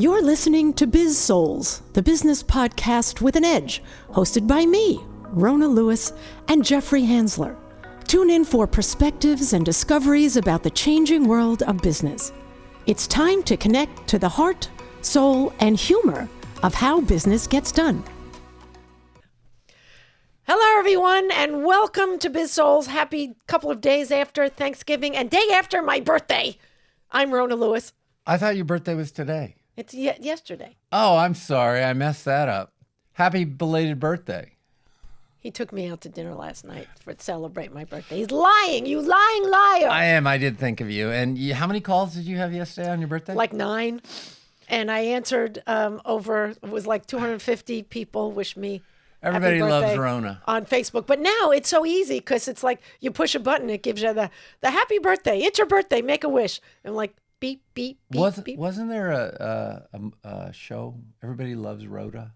You're listening to Biz-Souls, the business podcast with an edge, hosted by me, Rona Lewis, and Jeffrey Hansler. Tune in for perspectives and discoveries about the changing world of business. It's time to connect to the heart, soul, and humor of how business gets done. Hello, everyone, and welcome to Biz-Souls. Happy couple of days after Thanksgiving and day after my birthday. I'm Rona Lewis. I thought your birthday was today. It's yesterday. Oh, I'm sorry. I messed that up. Happy belated birthday. He took me out to dinner last night to celebrate my birthday. He's lying. You lying liar. I am. I did think of you. And how many calls did you have yesterday on your birthday? Like 9. And I answered it was like 250 people wish me Everybody happy birthday loves Rona on Facebook. But now it's so easy because it's like you push a button. It gives you the happy birthday. It's your birthday. Make a wish. I'm like, beep, beep, beep, beep. Wasn't there a show, Everybody Loves Rhoda?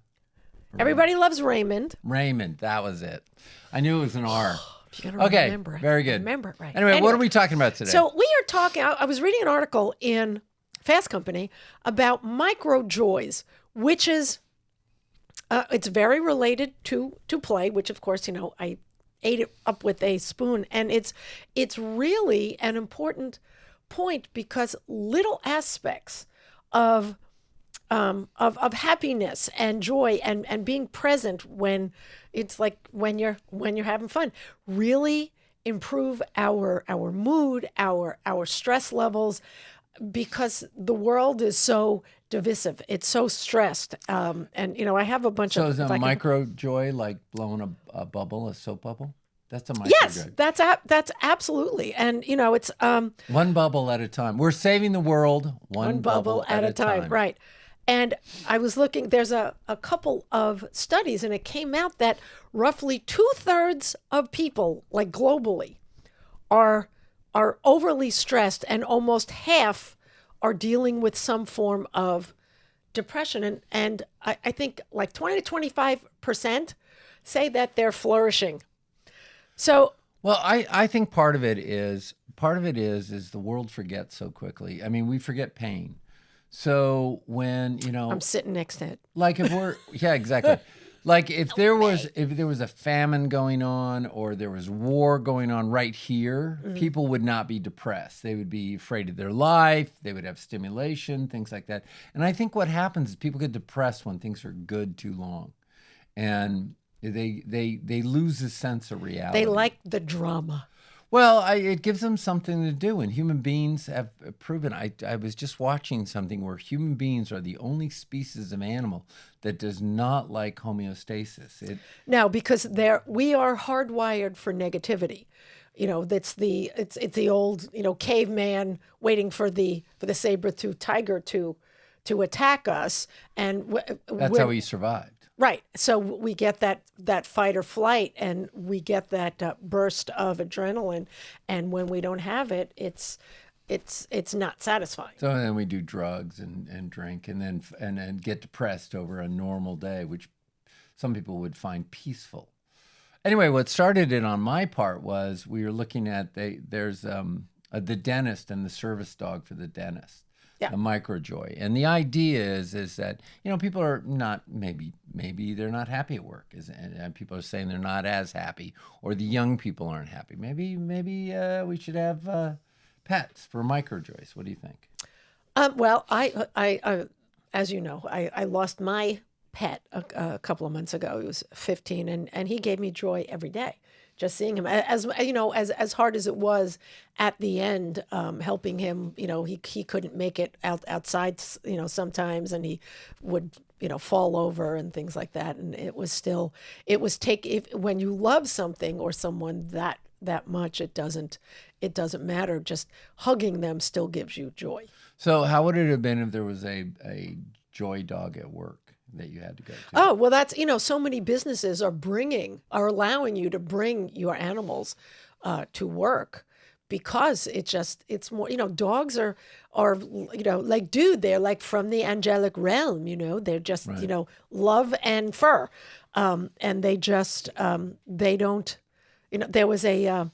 Everybody loves Raymond. Raymond, that was it. I knew it was an R. You gotta Okay, remember it. very good. Remember it right. Anyway, what are we talking about today? So we are talking, I was reading an article in Fast Company about micro joys, which is, it's very related to play, which of course, I ate it up with a spoon. And it's really an important point because little aspects of happiness and joy and being present when it's like when you're having fun really improve our mood, our stress levels, because the world is so divisive. It's so stressed. And I have a bunch of. So is a micro joy like blowing a bubble, a soap bubble? That's a micro Yes, joy. that's absolutely. And it's one bubble at a time. We're saving the world one bubble at a time. Right. And I was looking, there's a couple of studies, and it came out that roughly 2/3 of people, like globally, are overly stressed, and almost half are dealing with some form of depression. And I think like 20 to 25% say that they're flourishing. So, well, I think part of it is the world forgets so quickly. I mean, we forget pain. So when, I'm sitting next to it. Like if we're, yeah, exactly. Like if there was a famine going on or there was war going on right here, people would not be depressed. They would be afraid of their life. They would have stimulation, things like that. And I think what happens is people get depressed when things are good too long. And they lose a sense of reality. They like the drama. Well, it gives them something to do, and human beings have proven. I was just watching something where human beings are the only species of animal that does not like homeostasis. Now, because we are hardwired for negativity. It's the old caveman waiting for the saber-toothed tiger to attack us, and that's how we survived. Right. So we get that fight or flight, and we get that burst of adrenaline. And when we don't have it, it's not satisfying. So then we do drugs and drink and then get depressed over a normal day, which some people would find peaceful. Anyway, what started it on my part was we were looking at there's the dentist and the service dog for the dentist. Yeah. A micro joy. And the idea is that, people are not, maybe they're not happy at work. And people are saying they're not as happy, or the young people aren't happy. Maybe we should have pets for micro joys. What do you think? Well, I as you know, I lost my pet a couple of months ago. He was 15, and he gave me joy every day. Just seeing him, as hard as it was at the end, helping him. He couldn't make it outside. Sometimes, and he would fall over and things like that. And it was when you love something or someone that much, it doesn't matter. Just hugging them still gives you joy. So how would it have been if there was a joy dog at work that you had to go to? Oh, well, that's, so many businesses are allowing you to bring your animals to work, because it's more, dogs are like, dude, they're like from the angelic realm, they're just, right. Love and fur. And they just, they don't, there was a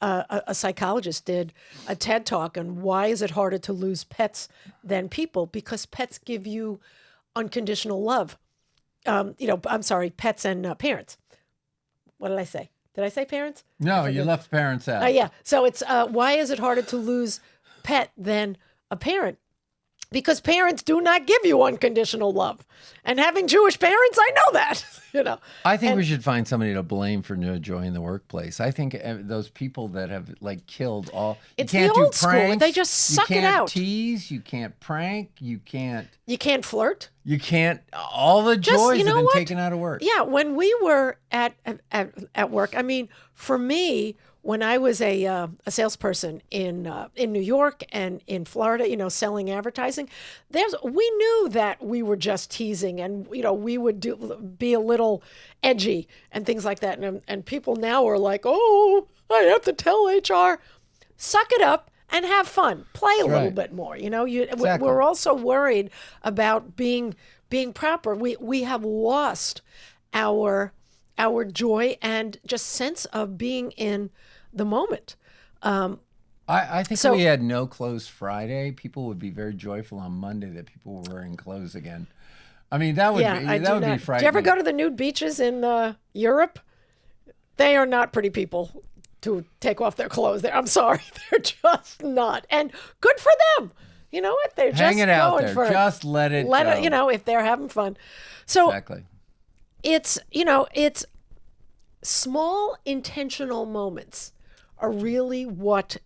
a psychologist did a TED talk on why is it harder to lose pets than people? Because pets give you unconditional love. I'm sorry, pets and parents. What did I say? Did I say parents? No, you left parents out. Yeah. So it's why is it harder to lose pet than a parent? Because parents do not give you unconditional love. And having Jewish parents, I know that, I think we should find somebody to blame for no joy in the workplace. I think those people that have killed all. It's you can't the old do pranks, school. They just suck it out. You can't tease. You can't prank. You can't flirt. You can't. All the joys have been taken out of work. Yeah, when we were at work, I mean, for me, when I was a salesperson in New York and in Florida, selling advertising, we knew that we were just teasing, and we would be a little edgy and things like that. And people now are like, oh, I have to tell HR, suck it up and have fun, play a little bit more. Exactly. We're also worried about being proper. We have lost our joy and just sense of being in the moment. I think if we had no clothes Friday, people would be very joyful on Monday that people were wearing clothes again. I mean, that would be frightening. Did you ever go to the nude beaches in Europe? They are not pretty people to take off their clothes there. I'm sorry. They're just not. And good for them. You know what? They're just hanging out going there. for Just let it go. If they're having fun. So exactly. It's small intentional moments are really what,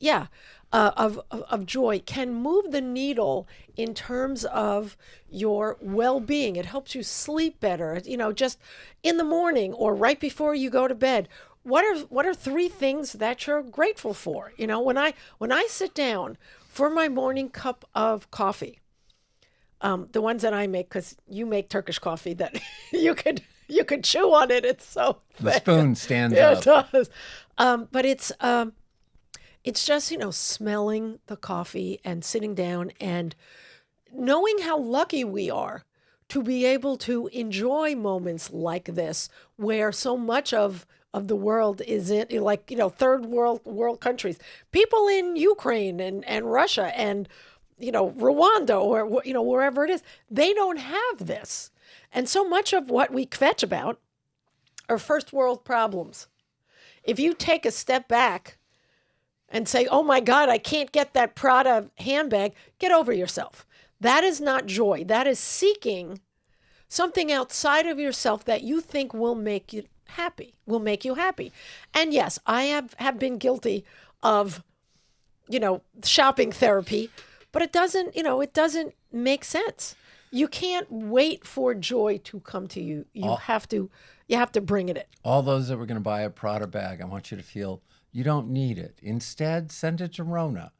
of joy can move the needle in terms of your well-being. It helps you sleep better, just in the morning or right before you go to bed. What are 3 things that you're grateful for? When I sit down for my morning cup of coffee, the ones that I make, because you make Turkish coffee that you could chew on it. It's so the thick. spoon stands up. up. It does. But it's just, smelling the coffee and sitting down and knowing how lucky we are to be able to enjoy moments like this, where so much of the world is in, third world countries, people in Ukraine and Russia and, Rwanda or, wherever it is, they don't have this. And so much of what we kvetch about are first world problems. If you take a step back and say, oh my God, I can't get that Prada handbag, get over yourself. That is not joy. That is seeking something outside of yourself that you think will make you happy, And yes, I have been guilty of, shopping therapy, but it doesn't make sense. You can't wait for joy to come to you. You have to bring it in. All those that were going to buy a Prada bag, I want you to feel you don't need it. Instead, send it to Rona.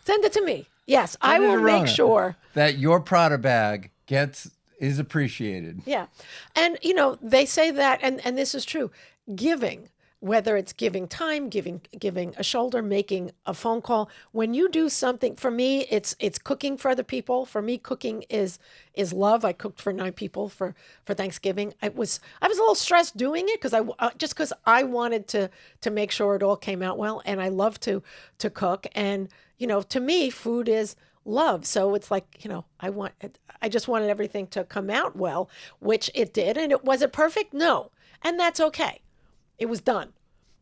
Send it to me. Yes, I will make sure that your Prada bag is appreciated. Yeah. And, they say that, and this is true, giving, whether it's giving time, giving a shoulder, making a phone call. When you do something, for me, it's cooking for other people. For me, cooking is love. I cooked for 9 people for Thanksgiving. I was a little stressed doing it because I wanted to make sure it all came out well. And I love to cook. And, to me, food is love. So it's like, I just wanted everything to come out well, which it did. And was it perfect? No. And that's okay. It was done.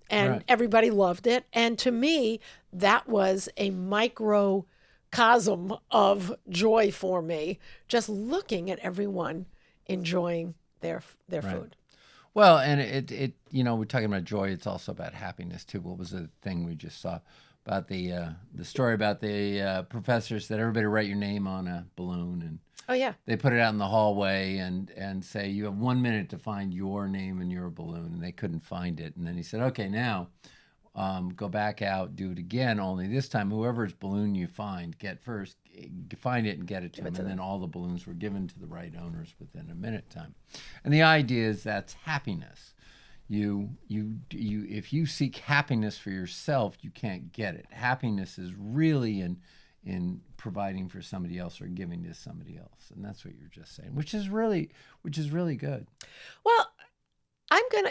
And everybody loved it. And to me, that was a microcosm of joy for me, just looking at everyone enjoying their food. Well, and it we're talking about joy. It's also about happiness too. What was the thing we just saw about the story about the professors that everybody write your name on a balloon, and oh yeah, they put it out in the hallway and say you have 1 minute to find your name in your balloon, and they couldn't find it. And then he said, okay, now go back out, do it again. Only this time, whoever's balloon you find find it and get it to them. And then all the balloons were given to the right owners within a minute time. And the idea is that's happiness. If you seek happiness for yourself, you can't get it. Happiness is really in providing for somebody else or giving to somebody else, and that's what you're just saying, which is really good. Well, I'm gonna,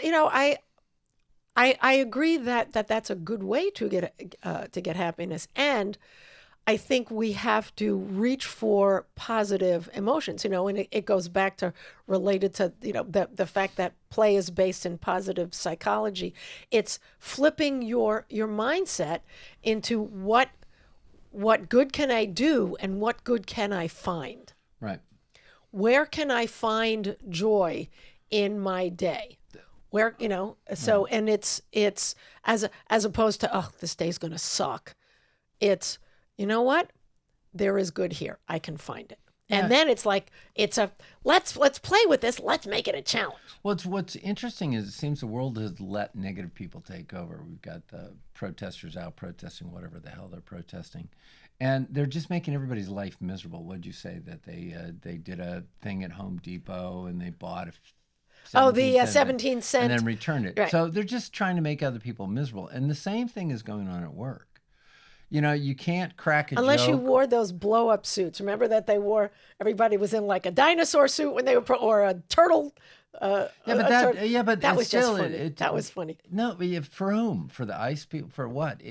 I agree that's a good way to get happiness, and I think we have to reach for positive emotions, and it goes back to related to, the fact that play is based in positive psychology. It's flipping your mindset into what good can I do and what good can I find? Right. Where can I find joy in my day? Where, so, and it's as opposed to, oh, this day's going to suck. It's, you know what? There is good here. I can find it. Yeah. And then it's like, let's play with this. Let's make it a challenge. What's interesting is it seems the world has let negative people take over. We've got the protesters out protesting whatever the hell they're protesting. And they're just making everybody's life miserable. What'd you say? That they did a thing at Home Depot and they bought a 17 cent. And then returned it. Right. So they're just trying to make other people miserable. And the same thing is going on at work. You can't crack a Unless joke. you wore those blow-up suits. Remember that everybody was in like a dinosaur suit when they were, or a turtle. But that was still, just funny. That was funny. No, but for whom? For the ice people? For what?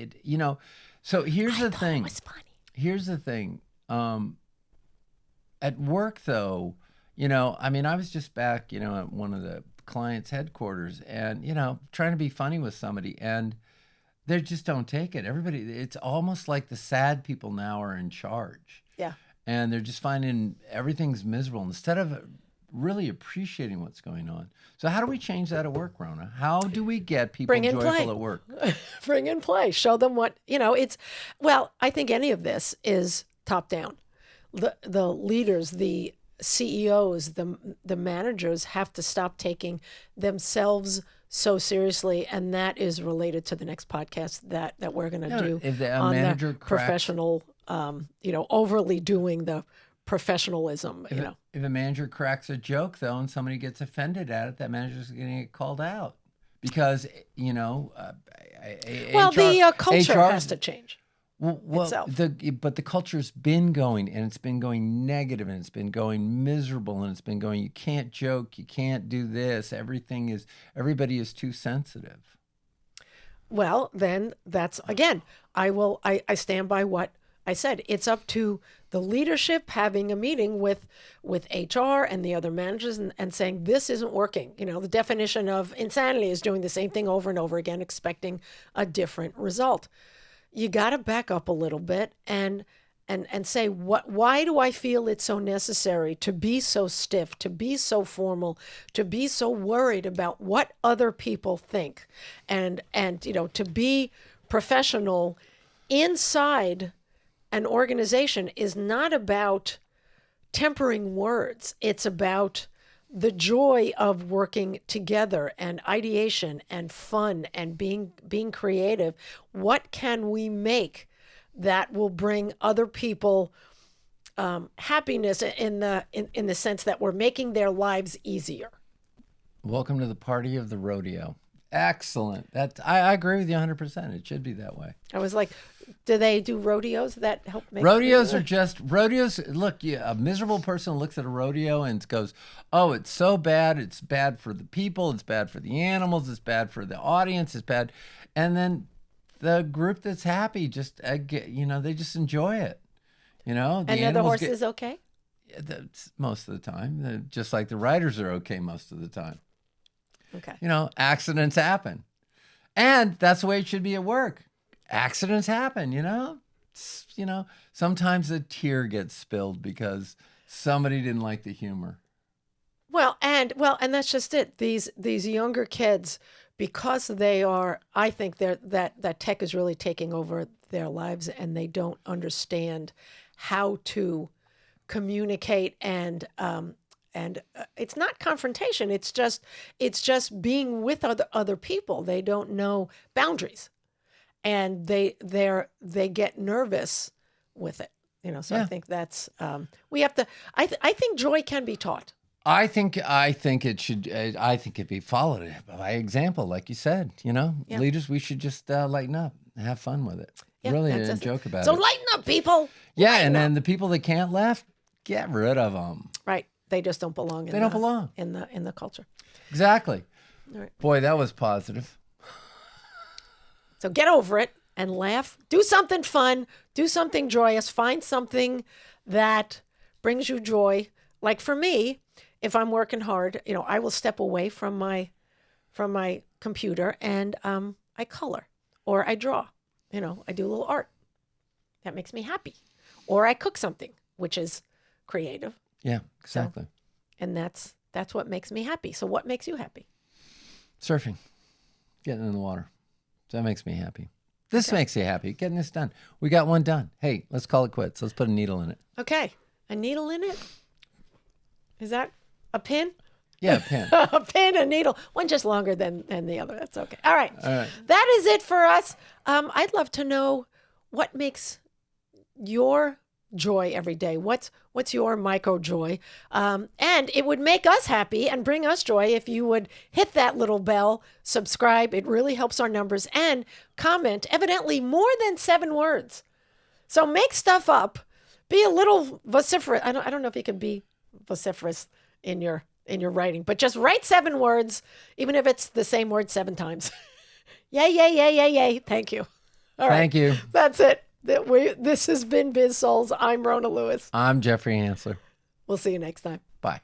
So here's the thing. It was funny. Here's the thing. At work, though, I was just back, at one of the clients' headquarters and, trying to be funny with somebody. And they just don't take it. Everybody, it's almost like the sad people now are in charge. Yeah. And they're just finding everything's miserable instead of really appreciating what's going on. So how do we change that at work, Rona? How do we get people joyful at work? Bring in play. Show them what, I think any of this is top down. The leaders, the CEOs, the managers have to stop taking themselves so seriously, and that is related to the next podcast that we're going to do on the professional, overly doing the professionalism. If a manager cracks a joke though, and somebody gets offended at it, that manager's going to get called out because the culture has to change. But the culture's been going, and it's been going negative, and it's been going miserable, and it's been going, you can't joke, you can't do this, everybody is too sensitive. Well, then that's, again, I stand by what I said. It's up to the leadership having a meeting with HR and the other managers and saying, this isn't working. The definition of insanity is doing the same thing over and over again, expecting a different result. You got to back up a little bit and say, why do I feel it's so necessary to be so stiff, to be so formal, to be so worried about what other people think, and to be professional inside an organization is not about tempering words. It's about the joy of working together and ideation and fun and being creative. What can we make that will bring other people happiness in the sense that we're making their lives easier? Welcome to the party of the rodeo. Excellent. I agree with you 100%. It should be that way. I was like, do they do rodeos that help make rodeos? Look, a miserable person looks at a rodeo and goes, oh, it's so bad. It's bad for the people. It's bad for the animals. It's bad for the audience. It's bad. And then the group that's happy just, they just enjoy it. And are the horses okay? Most of the time. Just like the riders are okay most of the time. Okay. Accidents happen. And that's the way it should be at work. Accidents happen, sometimes a tear gets spilled because somebody didn't like the humor. Well, and that's just it. These younger kids, because I think that tech is really taking over their lives, and they don't understand how to communicate and it's not confrontation. It's just being with other people. They don't know boundaries, and they get nervous with it. So yeah. I think that's we have to. I think joy can be taught. I think it should. I think it'd be followed by example, like you said. Yeah. Leaders, we should just lighten up, and have fun with it. Yeah, really, and joke about it. So lighten up, people. Yeah, lighten up. Then the people that can't laugh, get rid of them. Right. They just don't belong. They don't belong in the culture. Exactly. All right. Boy, that was positive. So get over it and laugh. Do something fun. Do something joyous. Find something that brings you joy. Like for me, if I'm working hard, I will step away from my computer and I color or I draw. I do a little art. That makes me happy. Or I cook something, which is creative. Yeah, exactly. So, and that's what makes me happy. So what makes you happy? Surfing, getting in the water. That makes me happy. This makes you happy, getting this done. We got one done. Hey, let's call it quits. Let's put a needle in it. Okay. A needle in it? Is that a pin? Yeah, a pin. A pin, a needle. One just longer than the other. That's okay. All right. That is it for us. I'd love to know what makes your joy every day. What's your micro joy? And it would make us happy and bring us joy if you would hit that little bell, subscribe. It really helps our numbers, and comment, evidently more than 7 words. So make stuff up. Be a little vociferous. I don't know if you can be vociferous in your writing, but just write 7 words, even if it's the same word 7 times. Yay, yay, yay, yay, yay. Thank you. All right. Thank you. That's it. This has been Biz-Souls. I'm Rona Lewis. I'm Jeffrey Hansler. We'll see you next time. Bye.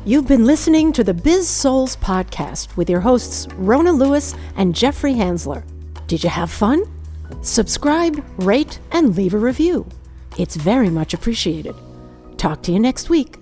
You've been listening to the Biz-Souls podcast with your hosts, Rona Lewis and Jeffrey Hansler. Did you have fun? Subscribe, rate, and leave a review. It's very much appreciated. Talk to you next week.